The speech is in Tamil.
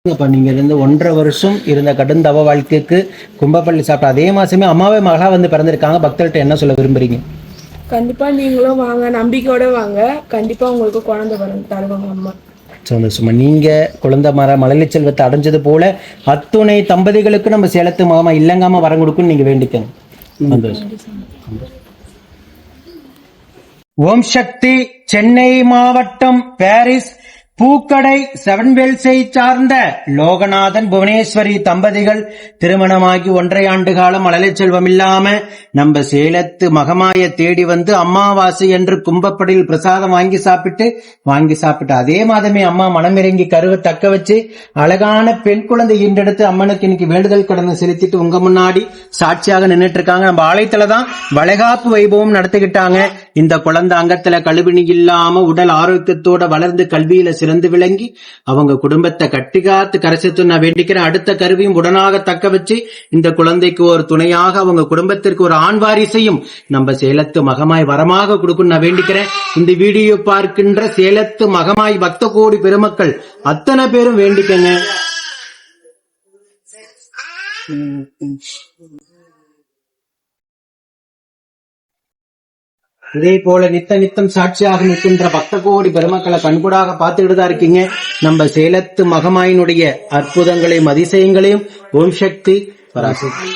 இப்ப நீங்க இருந்து 1.5 வருஷம் இருந்த கடும் தவ வாழ்க்கைக்கு கும்பப்பள்ளி சாப்பிட்ட அதே மாசமே அம்மாவே மகளா வந்து பிறந்திருக்காங்க. பக்தர்கிட்ட என்ன சொல்ல விரும்புறீங்க? கண்டிப்பா நீங்களும் வாங்க, நம்பிக்கையோட வாங்க. கண்டிப்பா உங்களுக்கு குழந்தை வரும் தருவாங்க அம்மா. சந்தோஷமா. நீங்க குழந்தை மழலை செல்வத்தை அடைஞ்சது போல அத்துணை தம்பதிகளுக்கு நம்ம சேலத்து மகமா இல்லங்காம வரம் கொடுக்குன்னு நீங்க வேண்டிக்கணும். சந்தோஷம். ஓம் சக்தி. சென்னை மாவட்டம் பாரிஸ் பூக்கடை செவன்வெல்ஸை சார்ந்த லோகநாதன் புவனேஸ்வரி தம்பதிகள் திருமணமாகி 1.5 ஆண்டு காலம் மழலை செல்வம் இல்லாம நம்ம சேலத்து மகமாய தேடி வந்து அமாவாசை என்று கும்பப்படியில் பிரசாதம் வாங்கி சாப்பிட்டு அதே மாதமே அம்மா மனமிறங்கி கருவை தக்க வச்சு அழகான பெண் குழந்தை ஈன்றெடுத்து அம்மனுக்கு இன்னைக்கு வேண்டுதல் கடனை செலுத்திட்டு உங்க முன்னாடி சாட்சியாக நின்றுட்டு இருக்காங்க. நம்ம ஆலயத்துலதான் வளைகாப்பு வைபவம் நடத்திக்கிட்டாங்க. இந்த குழந்தை அங்கத்துல கழுவினி இல்லாம உடல் ஆரோக்கியத்தோட வளர்ந்து கல்வியில சிறந்து விளங்கி அவங்க குடும்பத்தை கட்டிகாத்து கரைசத்து நான் வேண்டிக்கிறேன். அடுத்த கருவியும் உடனாக தக்க வச்சு இந்த குழந்தைக்கு ஒரு துணையாக அவங்க குடும்பத்திற்கு ஒரு ஆண் வாரிசையும் நம்ம சேலத்து மகமாய் வரமாக கொடுக்கும் நான் வேண்டிக்கிறேன். இந்த வீடியோ பார்க்கின்ற சேலத்து மகமாய் பக்த கோடி பெருமக்கள் அத்தனை பேரும் வேண்டிக்கங்க. இதே போல நித்தம் சாட்சியாக நிற்கின்ற பக்த கோடி பெருமக்களை கண்கூடாக பார்த்துக்கிட்டு தான் இருக்கீங்க. நம்ம சேலத்து மகமாயினுடைய அற்புதங்களையும் அதிசயங்களையும் ஓம் சக்தி பராசக்தி.